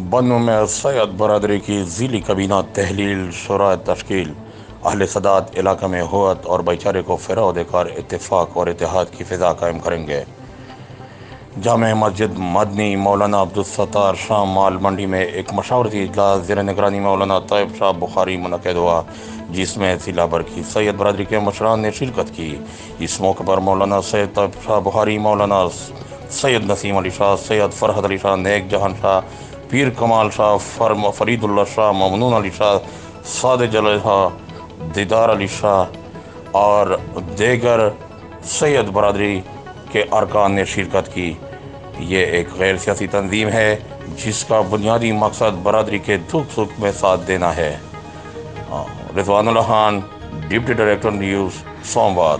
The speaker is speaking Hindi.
बन्नू में सैयद बरदरी की ज़िली कबीना तहलील शुरा तश्कील अहले सदात इलाका में हुत और भाईचारे को फ़रोग़ देकर इत्तेफाक और इत्तेहाद की फ़िज़ा कायम करेंगे। जामे मस्जिद मदनी मौलाना अब्दुल सत्तार शाह माल मंडी में एक मशावरती इजलास ज़ेर निगरानी मौलाना तैयब शाह बुखारी मुनक़िद हुआ, जिसमें ज़िला भर की सैयद बरदरी के मशरान ने शिरकत की। इस मौके पर मौलाना सैयद तैयब शाह बुखारी, मौलाना सैयद नसीम अली शाह, सैयद फरहद अली शाह, नेक जहान शाह, पीर कमाल शाह, फरीदुल्ला शाह, ममनून अली शाह, सादे जल शाह, दीदार अली शाह और देगर सैयद बरदरी के अरकान ने शिरकत की। ये एक गैर सियासी तंजीम है जिसका बुनियादी मकसद बरदरी के दुख सुख में साथ देना है। Rizwanul Khan, deputy director news, सोमवाद।